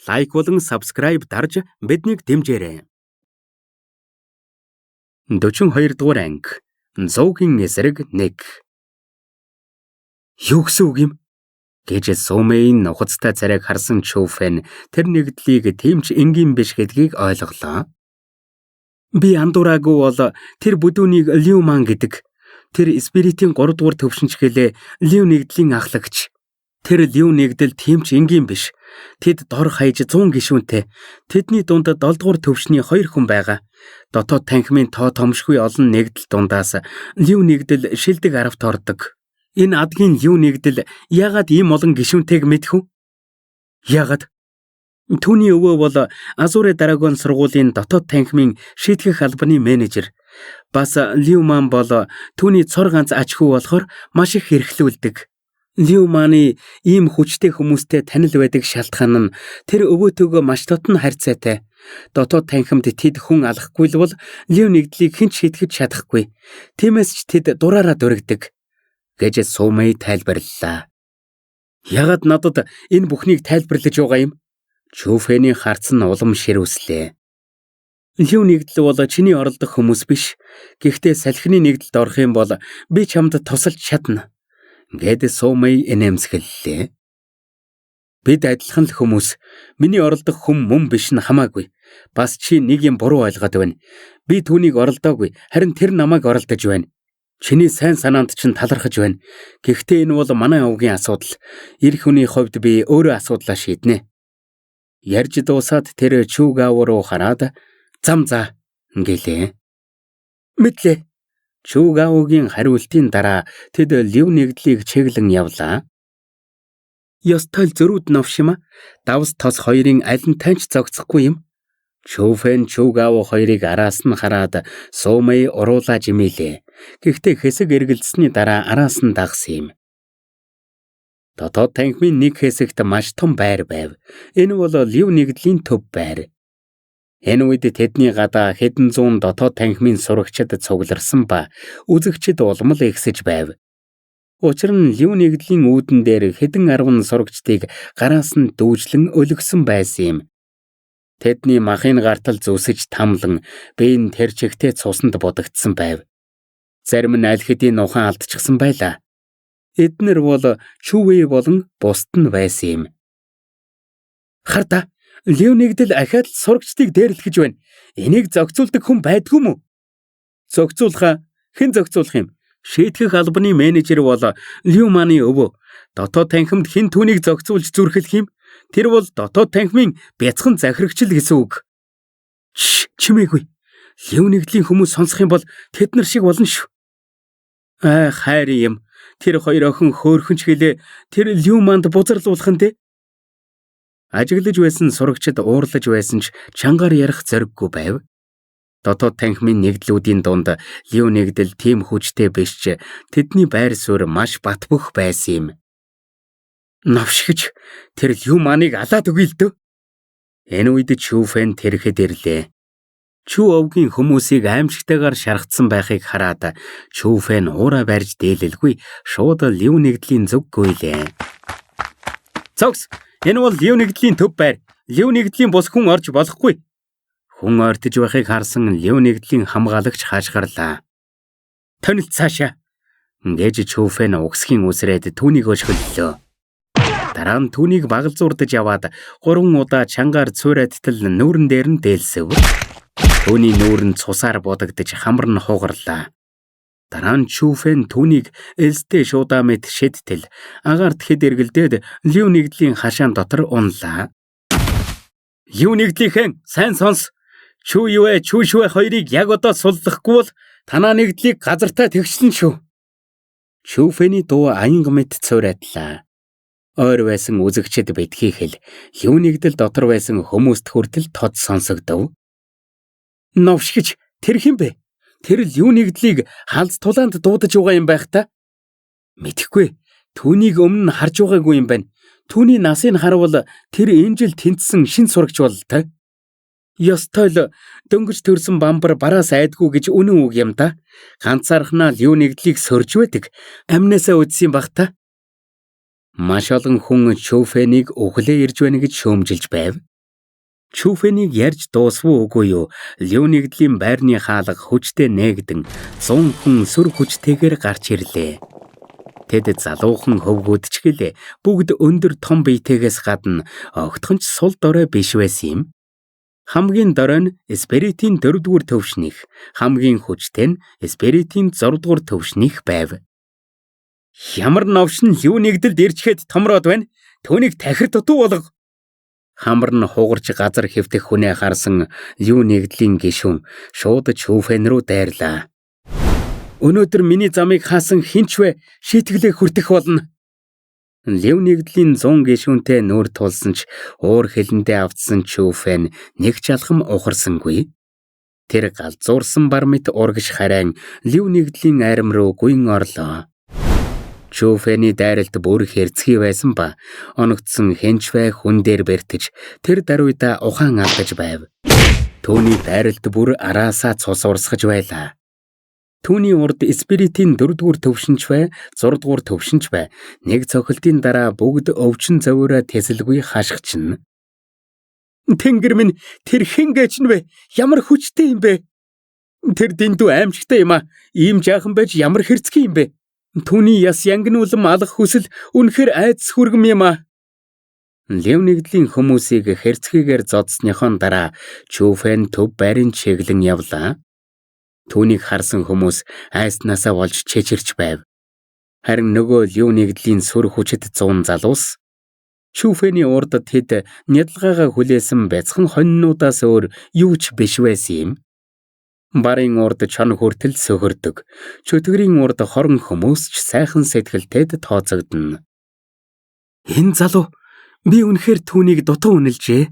лайк болон subscribe дарж биднийг дэмжээрэй. 42 дугаар анги. Зоогийн эсрэг 1. Юу гэсэн үг юм? Гэж Сумейн нухацтай царайг харсан Чүфэн тэр нэгдлийг тийм ч энгийн биш гэдгийг ойлголоо. Би андуураагүй бол тэр бүдүүнийг Лиуман гэдэг. Тэр спиритийн 3 дугаар төвшинч гэлээ Лиу нэгдлийн ахлагч. Тэр Лиу нэгдэл тийм ч энгийн биш. Тэд дор хаяж 100 гишүүнтэй. Тэдний дунд 7 дугаар төвшний 2 хүн байгаа. Дотоод танхимын тоо томшгүй олон нэгдэл дундаас Лиу нэгдэл шилдэг аравт ордог. Энэ адгийн Лиу нэгдэл яагаад ийм олон гишүүнтэйг мэдэх вэ? Яагаад? Түүний өвөө бол Азуре Драгон сургуулийн дотоод танхимын шийтгэх албаны менежер. Бас Лиуман бол түүний цор ганц аж хүү болохоор маш их хэрэглүүлдэг. Лиуманы ийм хүчтэй хүмүүстэй танил байдаг шалтгаан нь тэр өвөөтөөгөө маш дотн харьцаатай. Дотоод танхимд тэд хүн алахгүй л бол Лиу нэгдлийг хэн ч шийтгэж чадахгүй. Тиймээс ч тэд дураараа дургдаг. Гэж Сумей тайлбарллаа. Ягаад надад энэ бүхнийг тайлбарлаж байгаа юм? Чүфэний харц нь улам ширүүслээ. Лиу нэгдэл бол чиний оролдох хүмүүс биш. Гэхдээ салхины нэгдэлд орох юм бол би чамд тусалж чадна. Гэд Сумей инээмсэглэлээ. Бид адилхан л хүмүүс. Миний оролдох хүн мөн биш нь хамаагүй. Бас чи нэг юм буруу ойлгоод байна. Би түүнийг оролдоогүй, харин тэр намайг оролдож байна. Чиний сайн санаанд чинь талархаж байна. Гэхдээ энэ бол манай овгийн асуудал. Ирэх хүний хувьд би өөрөө асуудлаа шийднэ. Ярьж дуусаад тэр Чүгаав руу хараад зам за гэлээ. Мэдлээ. Чүгаавгийн хариултын дараа тэд Лиу нэгдлийг чиглэн явлаа. Ёстой зөрүүд новшима давс тос хоёрын аль нь таньч зогцохгүй юм. Чүфэн Чүгаав хоёрыг араас нь хараад Сумей уруулаа жимэлээ. Гэхдээ хэсэг эргэлдсэний дараа араас нь дагсан юм. Дотоод танхимын нэг хэсэгт маш том байр байв. Энэ бол Лиу нэгдлийн төв байр. Энэ үед тэдний гадаа хэдэн зуун дотоод танхимын сурагчид цугларсан ба үзэгчид улмал ихсэж байв. Учир нь Лиу нэгдлийн үүдэн дээр хэдэн 10 сурагчдыг гараас нь дүүжлэн өлгсөн байсан юм. Тэдний махын гартал зүсэж тамлан биеийн тэр чигтээ цусанд будагдсан байв. Зарим нь аль хэдийн ухаан алдчихсан байлаа. Эднэр бол Чүвэй болон бусд нь байсан юм. Харта, Лиу нэгдэл ахаад л сурагчдыг дээрлэхэж байна. Энийг зохицуулдаг хүн байдгүй мүү? Зохицуулах хэн зохицуулах юм? Шийтгэх албаны менежер бол Лиуманы өвөө. Дотоод танхимд хэн түүнийг зохицуулж зүрхлэх юм? Тэр бол дотоод танхимын бяцхан захирагч л гэсэн үг. Чимээгүй. Лиу нэгдлийн хүмүүс сонсох юм бол тэднэр шиг болно шүү. Хайр юм. Тэр хоёр охин хөөрхөнч гэлээ тэр Лиуманд бузарлуулах нь дээ. Ажиглаж байсан сурагчид уурлаж байсан ч чангаар ярих зориггүй байв. Дотоод танхимын нэгдлүүдийн дунд Лиу нэгдэл тийм хүчтэй биш ч тэдний байр суурь маш батбөх байсан юм. Навшигч тэр Лиуманыг алаад өгье л дөө. Энэ үед Чүфэн тэрхэд ирлээ. Чү овгийн хүмүүсийг аимшигтайгаар шаргацсан байхыг хараад Чүфэн уураа барьж дээлэлгүй шууд Лиу нэгдлийн зүг гуйлээ. Цогс! Энэ бол Лиу нэгдлийн төв байр. Лиу нэгдлийн бус хүн орж болохгүй. Хүн ортож байхыг харсан Лиу нэгдлийн хамгаалагч хаашгарлаа. Тонилт цаашаа. Гэж Чүфэн угсхийн үсрээд түүнийг өшгөллөө. Дараа нь түүнийг багалзуурдаж яваад 3 удаа чангаар цуурайтал нүүрэн дээр нь дээлсэв. Түүний нүүр нь цусаар будагдаж хамар нь хугарлаа. Дараа нь Чүфэн түүнийг элстэй шуудаа мэт шидтэл агаарт хэд эргэлдээд Лиу нэгдлийн хашаан дотор унлаа. Лиу нэгдлийнхэн сайн сонс. Чү швэ хоёрыг яг одоо суллахгүй бол танаа нэгдлийг газартаа тэгшлэн шүү. Чүфэний дуу аянга мэт цуурайтлаа. Ойр байсан үзэгчид битгий хэл Лиу нэгдэл дотор байсан хүмүүст хүртэл тод сонсогдов. Новшигч тэр хэм бэ? Тэр Лиу нэгдлийг халз тулаанд дуудаж байгаа юм байх та? Мэдхгүй. Түүнийг өмнө нь харж байгаагүй юм байна. Түүний насыг харуул тэр энэ жил тэнцсэн шин сурагч болтой. Ёстой л дөнгөж төрсэн бамбар бараас айдгүй гэж үнэн үг юм да. Ганцаархнаа Лиу нэгдлийг сөрж байдаг. Амнасаа үдсэн баг та. Маш олон хүн Чүфэнийг өглөө ирж байна гэж шөөмжилж байв. Чүфэнийг ярьж дуусвуу үгүй юу? Лиу нэгдлийн байрны хаалга хүчтэй нээгдэн 100 хүн сүр хүчтэйгээр гарч ирлээ. Тэд залуухан хөвгүүдчгэлээ бүгд өндөр том биетэйгээс гадна огтхонч сул дорой биш байсан юм. Хамгийн дорой нь Спиритийн 4-р төвшних, хамгийн хүчтэй нь Спиритийн 6-р төвшних байв. Ямар новшин Лиу нэгдэлд ирчгээд томроод байна? Түүнийг тахир дутуу болго. Хамар нь хугарч газар хэвтэх хүнээ харсан Лиу нэгдлийн гишүүн шууд Чүфэн рүү дайрлаа. Өнөөдөр миний замыг хаасан хинч вэ? Шийтгэлээ хүртэх болно. Лиу нэгдлийн 100 гишүүнтэй нүүр тулсан ч уур хилэндээ автсан Чүфэн нэг ч алхам ухарсангүй. Тэр галзуурсан бар мэт урагш харайн Лиу нэгдлийн айрам руу гүйн орлоо. Чүфэний дайралт бүр хэрцгий байсан ба оногдсон хэнчвэ хүн дээр бэртэж тэр даруйда ухаан алдаж байв. Түүний дайралт бүр араасаа цус урсгаж байлаа. Түүний урд Спиритийн 4-р төвшинч бай, 6-р төвшинч бай. Нэг цохилтын дараа бүгд өвчин зовоороо тэсэлгүй хашгична. Тэнгэр минь тэр хэн гэж нь вэ? Ямар хүчтэй юм бэ? Тэр дэндүү аимшигтай юм а. Ийм жаахан байж ямар хэрцгий юм бэ? Түүний яс янгинуулан алах хүсэл үнэхээр айдас хүргэм юм а. Лиу нэгдлийн хүмүүсийг хэрцгийгээр зодсныхон дараа Чүфэн төв байрын чиглэн явлаа. Түүнийг харсан хүмүүс айснасаа болж чэчирч байв. Харин нөгөө Лиу нэгдлийн сүр хүчит 100 залуус Чүфэний урд тэд нядалгаагаа хүлээсэн бяцхан хоньнуудаас өөр юу ч биш байсан юм. Барын урд чон хүртэл сөхөрдөг. Чөтгөрийн урд хорон хүмүүс ч сайхан сэтгэлтэд тооцогдно. Энэ залуу би үнэхээр түүнийг дутуу үнэлжээ.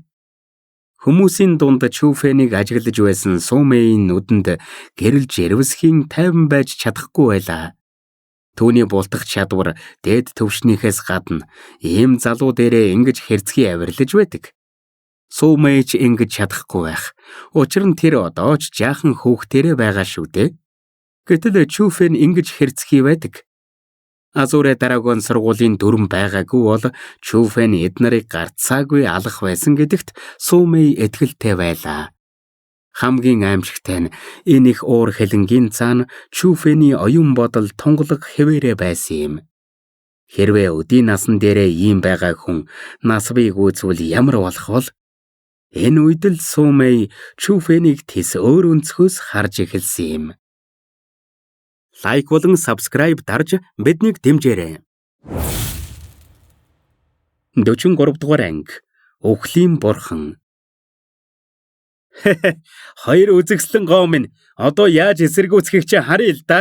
Хүмүүсийн дунд Чүфэнийг ажиглаж байсан Сумэйн нүдэнд гэрэлж ирвэсхийн тайван байж чадахгүй байлаа. Түүний бултах чадвар дээд төвшнийхээс гадна ийм залуу дээрээ ингэж хэрцгий авирлаж байдаг. Сумэйч ингэж чадахгүй байх. Учир нь тэр одоо ч жаахан хүүхдэрээ байгаа шүү дээ. Гэтэл Чүфэн ингэж хэрцгий байдаг. Азуурэ дараагийн сургуулийн дүрм байгаагүй бол Чүфэн эднэрийг гарцаагүй алах байсан гэдэгт Сумэй итгэлтэй байлаа. Хамгийн аимшигтай нь энэ их уур хилэнгийн цаана Чүфэний оюун бодол тунгалаг хэвээрээ байсан юм. Хэрвээ өдийн насан дээрээ ийм байгаа хүн нас бий гүйцвэл ямар болох вэ? Энэ үед л Сумэй Чүфэнийг тис өөр өнцгөөс харж эхэлсэн юм. Лайк болон subscribe дарж биднийг дэмжээрэй. 43 дугаар анги. Өвхлийн бурхан. Хоёр үзэгслэн гоо минь одоо яаж эсэргүүцхийг чи харъя л да.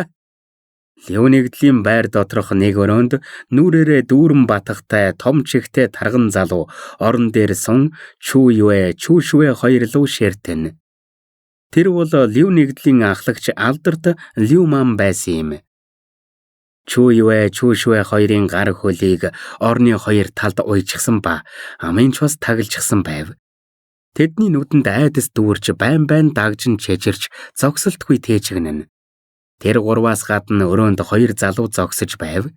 Лиу нэгдлийн байр доторх нэг өрөөнд нүрээрээ дүүрэн батхтай том чихтэй тарган залуу орон дээр сун Чүшвэ хоёр луу ширтэн. Тэр бол Лиу нэгдлийн ахлагч алдарт Лиу ман байсан юм. Чүшвэ хоёрын гар хөлийг орны хоёр талд уйчихсан ба амын ч бас таглажсан байв. Тэдний нүдэнд айдас дүүрч байн дагжин чэжирч зогсолтгүй тээчгэнэн. Тэр гурваас гадна өрөөнд хоёр залуу зогсож байв.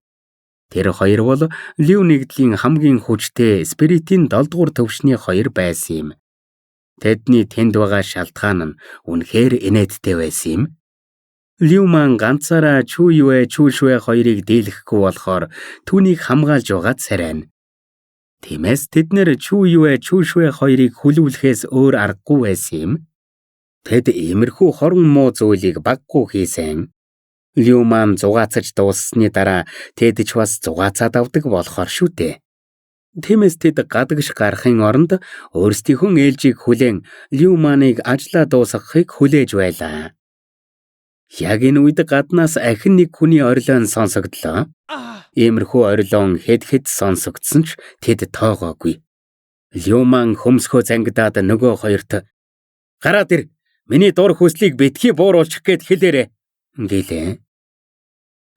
Тэр хоёр бол Лиу нэгдлийн хамгийн хүчтэй Спиритийн 7-р төвшний хоёр байсан юм. Тэдний тэнд байгаа шалтгаан нь үнэхээр инээдтэй байсан юм. Лиу ман ганцаараа Чүшвэ хоёрыг дийлэхгүй болохоор түүнийг хамгаалж байгаа царайна. Тиймээс тэд нэр Чүшвэ хоёрыг хүлүүлэхээс өөр аргагүй байсан юм. Тэд иймэрхүү хорон муу зүйлийг баггүй хийсэн. Лиу ман зугаацаж дууссаны дараа тэд ч бас зугаацаад авдаг болохоор шүү дээ. Тиймээс тэд гадагш гарахын оронд өөрсдийнхөө ээлжийг хүлээн Лиу маныг ажлаа дуусгахыг хүлээж байлаа. Яг энэ үед гаднаас ахин нэг хүний орилон сонсогдлоо. Иймэрхүү орилон хэд сонсогдсон ч тэд тоогоогүй. Лиу ман хөмсгөө зангидаад нөгөө хоёрт "Гараад ир, миний дур хүслийг битгий бууруулчих гээд хэлээрэ" гэлээ.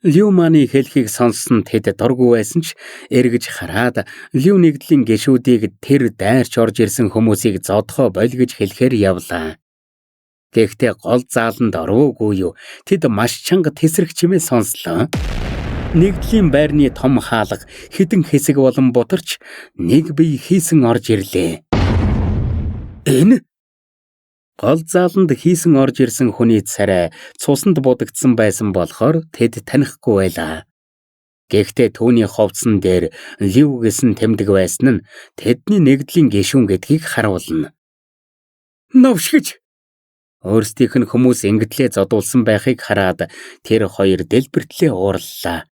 Лиу маны хэлхийг сонссон тэд дургүй байсан ч эргэж хараад Лиу нэгдлийн гишүүдийг тэр дайрч орж ирсэн хүмүүсийг зодхоо болгож хэлэхээр явлаа. Гэхдээ гол зааланд ороогүй юу, тэд маш чанга тесрэх чимээ сонслоо. Нэгдлийн байрны том хаалга хідэн хэсэг болон бутарч нэг бие хийсэн орж ирлээ. Энэ гол зааланд хийсэн орж ирсэн хүний царай цусанд будагдсан байсан болохоор тэд танихгүй байлаа. Гэхдээ түүний ховцсон дээр Лив гэсэн тэмдэг байсан нь тэдний нэгдлийн гишүүн гэдгийг харуулна. Новшгич! Өөрсдийнх нь хүмүүс ингэтлээ зодуулсан байхыг хараад тэр хоёр дэлбэртлээ уурлаа.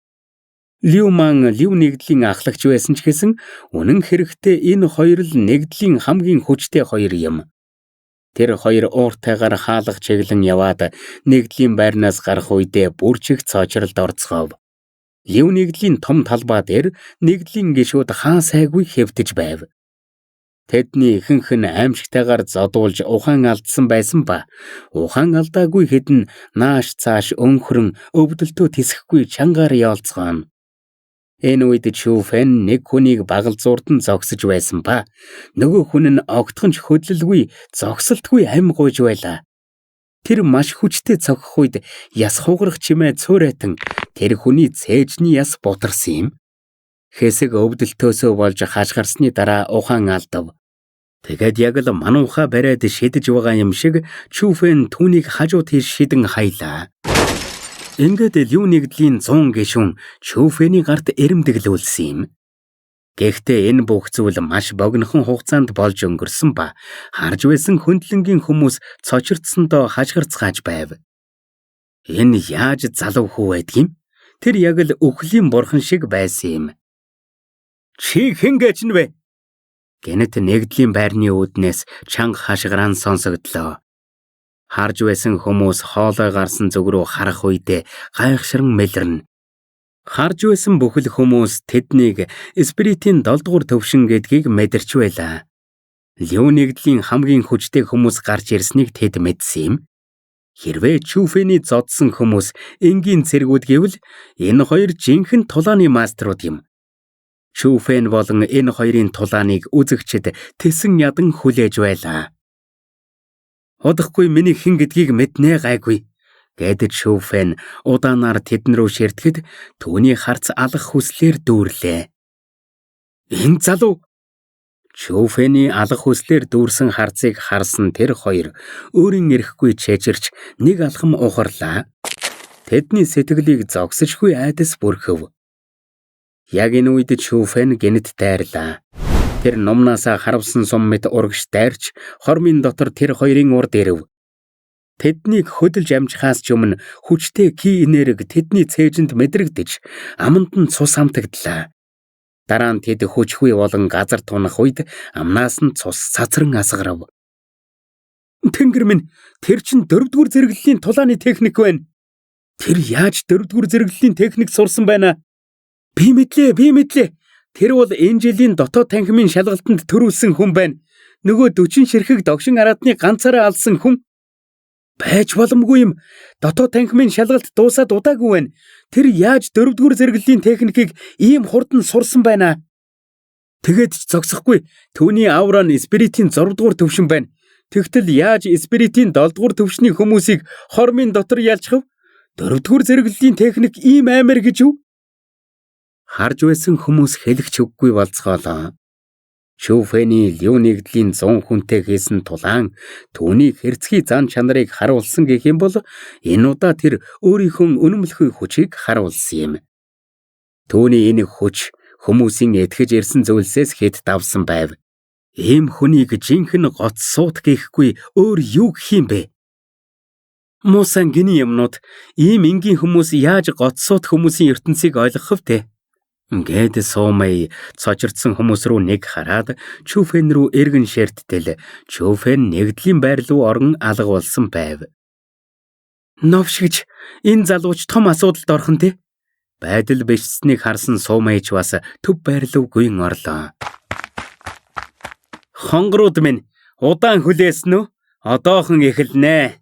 Лив нэгдлийн ахлагч байсан ч гэсэн үнэн хэрэгтээ энэ хоёр л нэгдлийн хамгийн хүчтэй хоёр юм. Тэр хоёр ууртайгаар хаалга чиглэн яваад нэгдлийн байрнаас гарах үедээ бүрчиг цоочролд орцгов. Лив нэгдлийн том талбай дээр нэгдлийн гишүүд хаа сайгүй хэвтэж байв. Тэдний ихэнх нь аимшигтайгаар зодуулж ухаан алдсан байсан ба ухаан алдаагүй хэдэн нааш цааш өнхрөн өвдөлтөө тисэхгүй чангаар яолцгоно. Энэ үед Чүфэн нэг хүнийг багалзуурдан зогсож байсан ба нөгөө хүн нь огтхонч хөдлөлгүй зогсолтгүй амь гуйж байлаа. Тэр маш хүчтэй цогох үед яс хугарах чимээ цөөрэтэн тэр хүний цээжний яс бутарсан юм. Хэсэг өвдөлтөөсөө болж хашгирсны дараа ухаан алдав. Тэгээд яг л манууха бариад шидэж байгаа юм шиг Чүфэн түүнийг хажуу тийш шидэн хаялаа. Ингээд Лив нэгдлийн 100 гишүүн Чүфэний гарт эрэмдэглүүлсэн юм. Гэхдээ энэ бүх зүйл маш богинохон хугацаанд болж өнгөрсөн ба харж байсан хөндлөнгийн хүмүүс цочирдсондоо хашгирцгааж байв. Энэ яаж залуу хүү байдгийм? Тэр яг л өхлийн бурхан шиг байсан юм. Чи хэн гэж нь вэ? Гэнэт нэгдлийн байрны үүднээс чанга хашгираан сонсогдлоо. Харж байсан хүмүүс хоолой гарсан зүг рүү харах үедээ гайхширан мэлэрнэ. Харж байсан бүхэл хүмүүс тэднийг спиритийн 7 дугаар төвшин гэдгийг мэдэрч байлаа. Лив нэгдлийн хамгийн хүчтэй хүмүүс гарч ирснийг тэд мэдсэн юм. Хэрвээ Чүфэний зодсон хүмүүс энгийн цэргүүд гэвэл энэ хоёр жинхэнэ тулааны мастерууд юм. Чүфэн болон энэ хоёрын тулааныг үзэгчд тэсэн ядан хүлээж байлаа. Удахгүй миний хэн гэдгийг мэднэ гайгүй гэдэг Чүфэн удаанаар тэдэн рүү ширтгэд түүний харц алах хүслээр дүүрлээ. Энэ залуу Чүфэний алах хүслээр дүүрсэн харцыг харсан тэр хоёр өөрийн эрэхгүй чэжирч нэг алхам ухарлаа. Тэдний сэтгэлийг зогсожгүй айдас бүрхэв. Яг энэ үед Чүфэн гэнэт дайрлаа. Тэр номнаасаа харавсан сум мэт урагш дайрч хормын дотор тэр хоёрын урд ирэв. Тэднийг хөдөлж амжихаас ч өмнө хүчтэй ки энерги тэдний цээжинд мэдрэгдэж аманд нь цус хамтагдлаа. Дараа нь тэд хүчгүй болон газар тунах үед амнаас нь цус цацран асгарав. Тэнгэр минь, тэр чин 4-р зэрэглэлийн тулааны техник байна. Тэр яаж 4-р зэрэглэлийн техник сурсан байна? Би мэдлээ. Тэр бол энэ жилийн дотоод танхимын шалгалтанд төрүүлсэн хүн байна. Нөгөө 40 ширхэг догшин араадны ганцаараа алсан хүн. Байж боломгүй юм. Дотоод танхимын шалгалт дуусаад удаагүй байна. Тэр яаж 4-р зэрэглэлийн техникийг ийм хурдан сурсан байна? Тэгээд ч зогсохгүй. Түүний аура нь спиритийн 6-р төвшин байна. Тэгтэл яаж спиритийн 7-р төвшний хүмүүсийг хормын дотор ялчхав? 4-р зэрэглэлийн техник ийм амар гэж юу? Харж байсан хүмүүс хэлэгч үггүй болцгоолоо. Чүфэний Лив нэгдлийн 100 хүнтэй хийсэн тулаан түүний хэрцгий зан чанарыг харуулсан гэх юм бол энэ удаа тэр өөрийнхөө үнэмлэхүй хүчийг харуулсан юм. Түүний энэ хүч хүмүүсийн этгэж ирсэн зүйлсээс хэд давсан байв. Ийм хүнийг жинхэнэ гоц суут гэхгүй өөр юу гэх юм бэ? Муусан гиний юмнууд ийм энгийн хүмүүс яаж гоц суут хүмүүсийн ертөнцийг ойлгох вэ? Гэд суумай цочирдсан хүмүүс рүү нэг хараад Чүфэн рүү эргэн ширттэл Чүфэн нэгдлийн байр руу орон алга болсон байв. Новшгич, энэ залууч том асуудалд орхон те. Байдал бишсэнийг харсан суумайч бас төв байр руу гүйн орлоо. Хонгорууд минь удаан хүлээсэн үү? Одоохон эхэлнэ.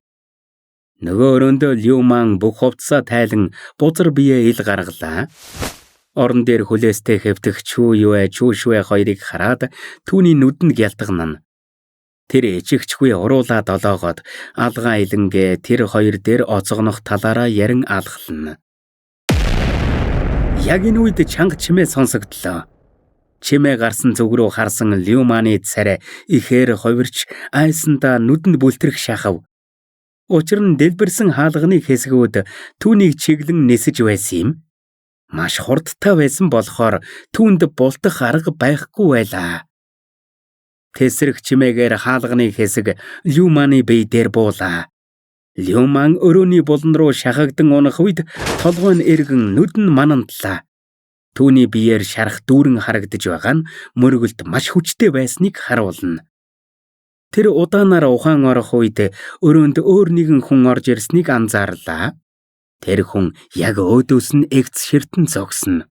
Нөгөө өрөөндөө Лив бүх хувцсаа тайлан бузар бие ил гаргалаа. Орон дээр хүлээстэй хэвтэх Чүшвэ хоёрыг хараад түүний нүдэнд гялтгана. Тэр ичигчгүй уруулаад олоогоод алгаа илэнгээ тэр хоёр дээр оцогнох талаараа ярин алхална. Яг энэ үед чанга чимээ сонсогдлоо. Чимээ гарсан зүг рүү харсан Люманы царай ихээр ховирч айсандаа нүдэнд бүлтрэх шахав. Учир нь дэлбэрсэн хаалганы хэсгүүд түүнийг чиглэн нисэж байсан юм. Маш хурдтай байсан болохоор түүнд бултах арга байхгүй байлаа. Тэсрэх чимээгээр хаалганы хэсэг Люманы бие дээр буулаа. Люман өрөөний булан руу шахагдан унах үед толгой нь эргэн нүд нь манандлаа. Түүний биеэр шарах дүүрэн харагдаж байгаа нь мөргөлд маш хүчтэй байсныг харуулна. Тэр удаанаар ухаан орох үед өрөөнд өөр нэгэн хүн орж ирснийг анзаарлаа. Тэр хүн яг өөдөөс нь эгц ширтэн зогсно.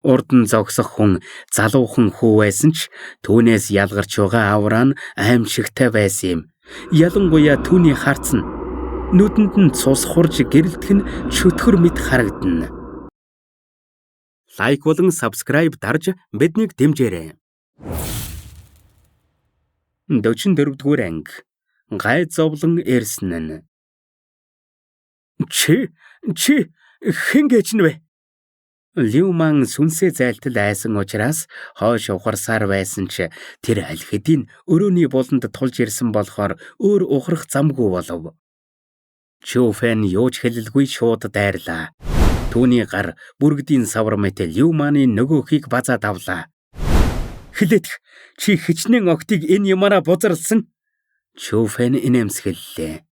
Урд нь зогсох хүн залуухан хүү байсан ч түүнээс ялгарч байгаа авраа нь аимшигтай байсан юм. Ялангуяа түүний харц нь нүдэнд нь цус хурж гэрэлтэх нь чөтгөр мэт харагдана. Лайк болон subscribe дарж биднийг дэмжээрэй. 44-р анги. Гай зовлон ирсэн нь. Чи хэн гэж нэ? Люман сүнсээ зайлтал айсан учраас хойш ухарсаар байсан ч тэр аль хэдийн өрөөний буланд тулж ирсэн болохоор өөр ухрах замгүй болов. Чүфэн юуч хэлэлгүй шууд дайрлаа. Түүний гар бүргэдийн савар мэт Люманы нөгөөхийг базаад авлаа. Хилэдэх чи хичнээн октыг энэ юмараа бузарлсан. Чүфэн инээмсэглэлээ.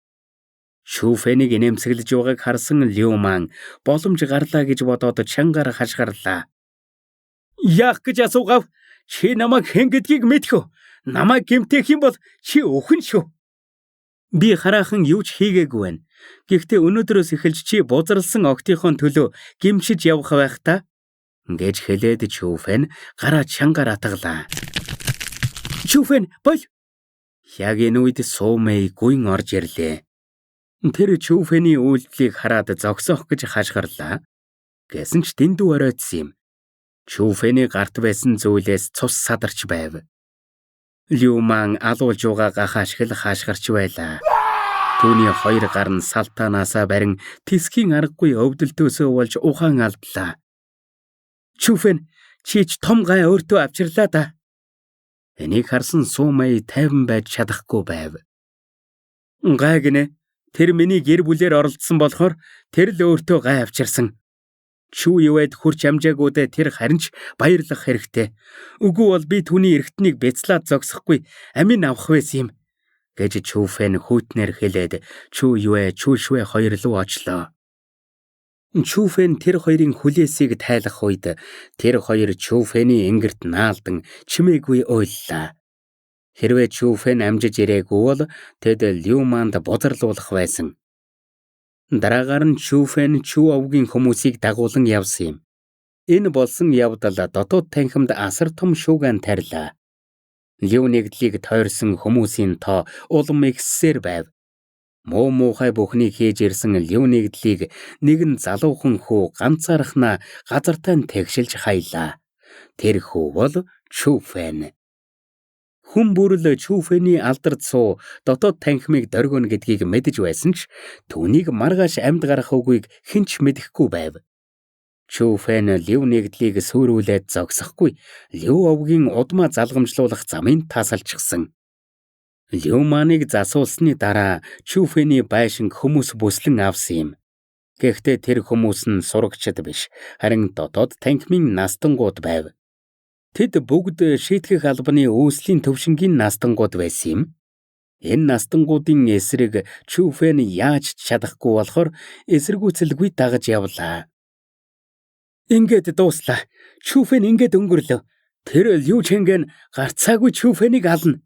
Чүфэнийг инээмсэглэж байгааг харсан Люман боломж гарлаа гэж бодоод чангаар хашгирлаа. Яах гэж асуугав? Чи намайг хэн гэдгийг мэдэх үү? Намайг гэмтэх юм бол чи өхөн шүү. Би хараахан юу ч хийгээгүй байна. Гэхдээ өнөөдрөөс эхэлж чи бузарлсан октийнхоо төлөө гэмшиж явах байх та. Гэж хэлээд Чүфэн гараа чангаар атгалаа. Чүфэн бол. Яг энэ үед Сумэй гүйн орж ирлээ. Тэр Чүфэний үйлдэлийг хараад зогсоох гэж хашгирлаа. Гэсэн ч дэндүү оройтсон юм. Чүфэний гарт байсан зүйлээс цус садарч байв. Люман алуулж байгаа гахаашгил хаашгирч байлаа. Түүний хоёр гар нь салтаанаасаа барин тисхийн аргагүй өвдөлтөөсөө болж ухаан алдлаа. Чүфэн чи ч том гай өөртөө авчирлаа да. Энийг харсан Сумэй тайван байж чадахгүй байв. Гай гинэ. Тэр миний гэр бүлээр оролцсон болохоор тэр л өөртөө гай авчирсан. Чүү юуэд хурч амжаагуудаа тэр харин ч баярлах хэрэгтэй. Үгүй бол би түүний эргэтнийг бяцлаад зогсохгүй амин авах байсан юм. Гэж Чүфэн хүүтнэр хэлээд Чүү юуэ Чүшвэ хоёр руу очлоо. Чүфэн тэр хоёрын хүлээсийг тайлах үед тэр хоёр Чүфэний ингэрт наалдан чимээгүй ойллаа. Хэрвээ Чүфэн амжиж ирээгүй бол тэд Люманд бузарлуулах байсан. Дараагаар нь Чүфэн Чүү овгийн хүмүүсийг дагуулan явсан юм. Энэ болсон явдал дотоод танхимд асар том шууган тарилаа. Лю нэгдлийг тойрсон хүмүүсийн тоо улам ихссээр байв. Муу муухай бүхнийг хийж ирсэн Лю нэгдлийг нэгэн залуухан хүү ганцаархнаа газартаа тэгшилж хаялаа. Тэр хүү бол Чүфэн. Хүн бүрл Чүфэний алдарт суу дотоод танхимыг дөргөнө гэдгийг мэдэж байсан ч түүнийг маргааш амьд гарах үгийг хэн ч мэдэхгүй байв. Чүфэн Лю нэгдлийг сүрүүлээд зогсохгүй Лю овгийн удмаа залгамжлуулах замыг тасалчихсан. Люманыг засуулсны дараа Чүфэний байшин хүмүүс бүслэн авсан юм. Гэхдээ тэр хүмүүс нь сурагчид биш, харин дотоод танхимын настангууд байв. Тэд бүгд шийтгэх албаны үүслийн төвшингийн настангууд байсан юм. Энэ настангуудын эсрэг Чүфэн яаж чадахгүй болохоор эсэргүүцэлгүй дагаж явлаа. Ингээд дууслаа. Чүфэн ингээд өнгөрлөө. Тэр Лю Чэнген гарцаагүй Чүфэнийг ална.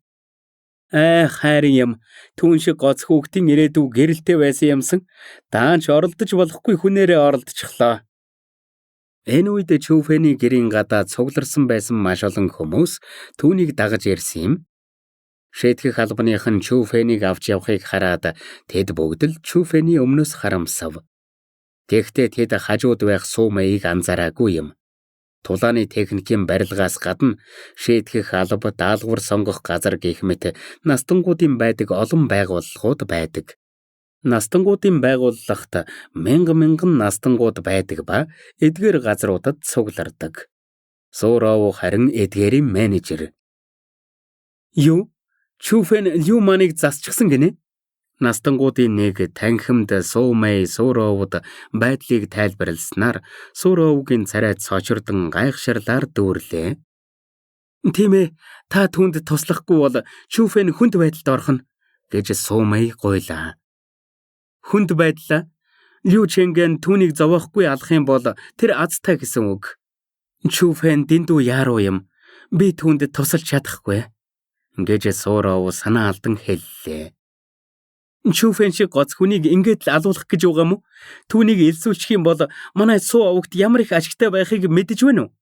Хайрын юм. Түүн шиг гоц хүүхдийн ирээдүй гэрэлтэй байсан юмсан. Даанч оролдож болохгүй хүнээрээ оролдчихлоо. Энэ үед Чүфэний гэрийн гадаа цугларсан байсан маш олон хүмүүс түүнийг дагаж ирсэн юм. Шийтгэх албаных нь Чүфэнийг авч явахыг хараад тэд бүгд л Чүфэний өмнөөс харамсав. Тэгэхдээ тэд хажууд байх Сумэйг анзаараагүй юм. Тулааны техникийн барилгаас гадна шийтгэх алба, даалгавар сонгох газар гэх мэт настангуудын байдаг олон байгууллагууд байдаг. Настангуудын байгууллагт мянган настангууд байдаг ба эдгээр газруудад цуглардаг. Сууроу харин эдгээрийн менежер. Юу? Чүфэн Люманыг засчихсан гинэ? Настангуудын нэг танхимд Суумэй Сууроуд байдлыг тайлбарласнаар Сууроугийн царайд сочирдан гайхширлаар дүүрлээ. Тийм ээ, та түүнд туслахгүй бол Чүфэн хүнд байдалд орхоно гэж Суумэй гуйлаа. Хүнд байдал? Лю Чэнген түүнийг зовоохгүй алах юм бол тэр азтай гэсэн үг. Чүфэн дэндүү яаруу юм. Би түүнд тусалж чадахгүй гэж Сууроу санаа алдан хэллээ. Чүфэн шиг гоц хүнийг ингэж л алуулах гэж байгаа юм уу? Түүнийг элсүүлчих юм бол манай суу овогт ямар их ашигтай байхыг мэдэж байна уу?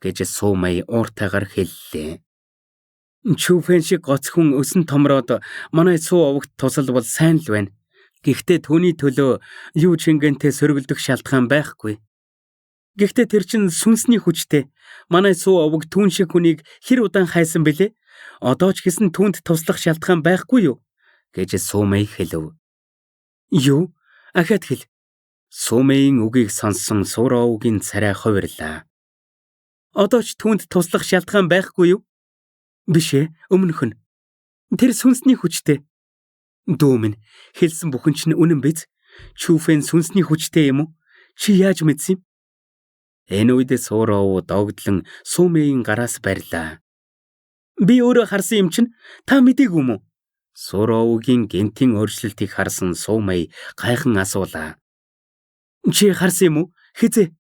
гэж Суумэй ууртайгаар хэллээ. Чүфэн шиг гоц хүн өсөн томроод манай суу овогт тусалбал сайн л байна. Гэхдээ түүний төлөө Лю Чэнгэнтэй сөргөлдөх шалтгаан байхгүй. Гэхдээ тэр чинь сүнсний хүчтэй. Манай суу овог түүн шиг хүнийг хэр удаан хайсан бэлээ? Одоо ч гэсэн түүнд туслах шалтгаан байхгүй юу? гэж Суумэй хэлв. Юу? Ахаад хэл. Суумэйн үгийг сонссон Сууроугийн царай хувирлаа. Одоо ч түүнд туслах шалтгаан байхгүй юу? Биш ээ, өмнөх нь. Тэр сүнсний хүчтэй. Дүү минь, хэлсэн бүхэн чинь үнэн биз? Чүфэн сүнсний хүчтэй юм уу? Чи яаж мэдсэн юм? Энэ үед Сууроу догдлон Суумэйн гараас барьлаа. Би өөрөө харсан юм чинь та мэдээгүй юм уу? Сууроугийн гэнтийн өөрчлөлтийг харсан Суумэй гайхан асуулаа. Чи харсан юм уу? Хизээ?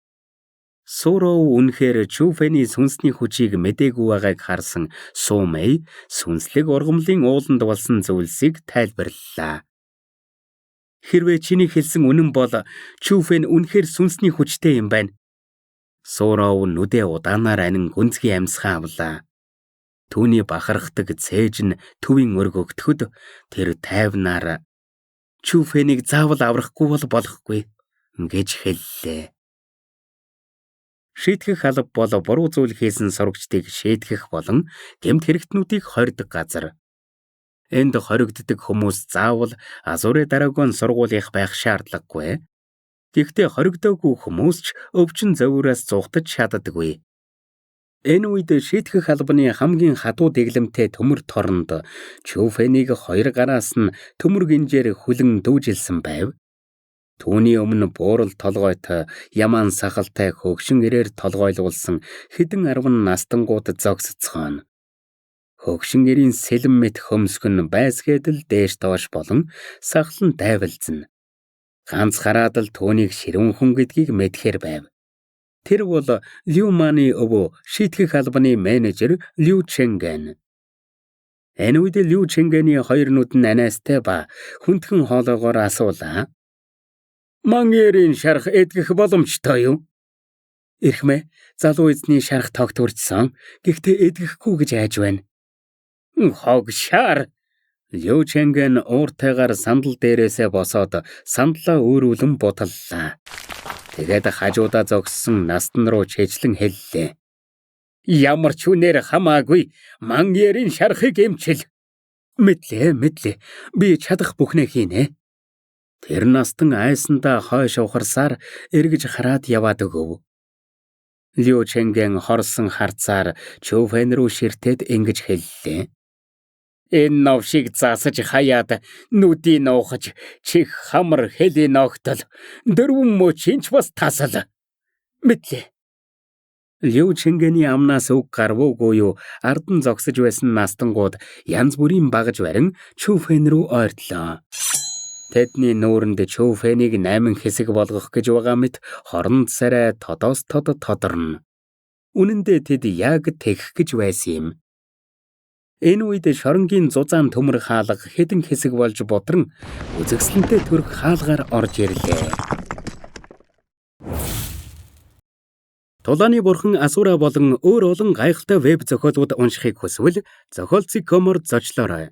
Сууроу үнэхээр Чүфэний сүнсний хүчийг мэдээгүй байгааг харсан Суумэй сүнслэг ургамлын ууланд болсон зүйлсийг тайлбарллаа. Хэрвээ чиний хэлсэн үнэн бол Чүфэн үнэхээр сүнсний хүчтэй юм байна. Сууроу нүдээ удаанаар анин гүнзгий амьсгаа авлаа. Түүний бахархдаг цээж нь төвийн өргөгдөхөд тэр тайвнаар Чүфэнийг заавал аврахгүй бол болохгүй гэж хэллээ. Шийтгэх алба бол буруу зүйл хийсэн сурагчдыг шийтгэх болон гэмт хэрэгтнүүдийг хордог газар. Энд хоригддаг хүмүүс заавал Азурэ Дарагон сургуулийнх байх шаардлагагүй. Гэхдээ хоригдоогүй хүмүүс ч өвчин зовироос зугтаж чаддаггүй. Энэ үед шийтгэх албаны хамгийн хадуу дэглэмтэй төмөр торнд Чүфэнийг хоёр гараас нь төмөр гинжээр хүлэн дүүжилсэн байв. Түүний өмнө буурал толгойтой ямаан сахалтай хөгшин ирээр толгойлуулсан хэдэн 10 настангууд зогсцгоон. Хөгшин ирийн сэлэм мэт хөмсгөн байсгээд л дээш доош болон сахал нь дайвалзна. Ганц хараад л түүнийг ширүүн хүн гэдгийг мэдхээр байв. Тэр бол Люманы өвөө шийтгэх албаны менежер Лю Чэнген. Энэ үед Лю Чэнгэний хоёр нүд нь анаастай ба хүндхэн хоолоогоор асуулаа. Мангэрийн шарх эдгэх боломжтой юу? Ирхмэ, залуу эзний шарх тогтворчсон. Гэхдээ эдгэхгүй гэж айж байна. Хог шар. Лю Чэнген ууртайгаар сандал дээрээсээ босоод сандлаа өөрүүлэн буталлаа. Тэгээд хажуудаа зогссон настан руу чэжлэн хэллээ. Ямар ч үнээр хамаагүй Мангэрийн шархыг эмчил. Мэдлээ. Би чадах бүхнээ хийнэ. Тэр настан айсандаа хойш ухарсаар эргэж хараад яваад өгөв. Лю Чэнген хорсон харцаар Чүфэн рүү ширтээд ингэж хэллээ. Энэ новшиг заасаж хаяад нүдийг нуухаж чих хамар хэлий ногтол дөрвөн мөчинч бас тасал. Мэдлээ. Лю Чэнгэний амнаас үг гарвуугүй юу ардан зогсож байсан настангууд янз бүрийн багаж барин Чүфэн рүү ойртлоо. Тэдний нүүрэнд Чүфэнийг 8 хэсэг болгох гэж байгаа мэт хоронд сарай тодоос тодорно. Үнэн дээр тэд яг тэгэх гэж байсан юм. Энэ үед шоронгийн зузаан төмөр хаалга хэдэн хэсэг болж бодрон үзэгсэлэнтэй төрх хаалгаар орж ирлээ. Тулааны бурхан Асура болон өөр олон гайхалтай веб зохиолууд уншихыг хүсвэл зохиолцыг комор зочлоорой.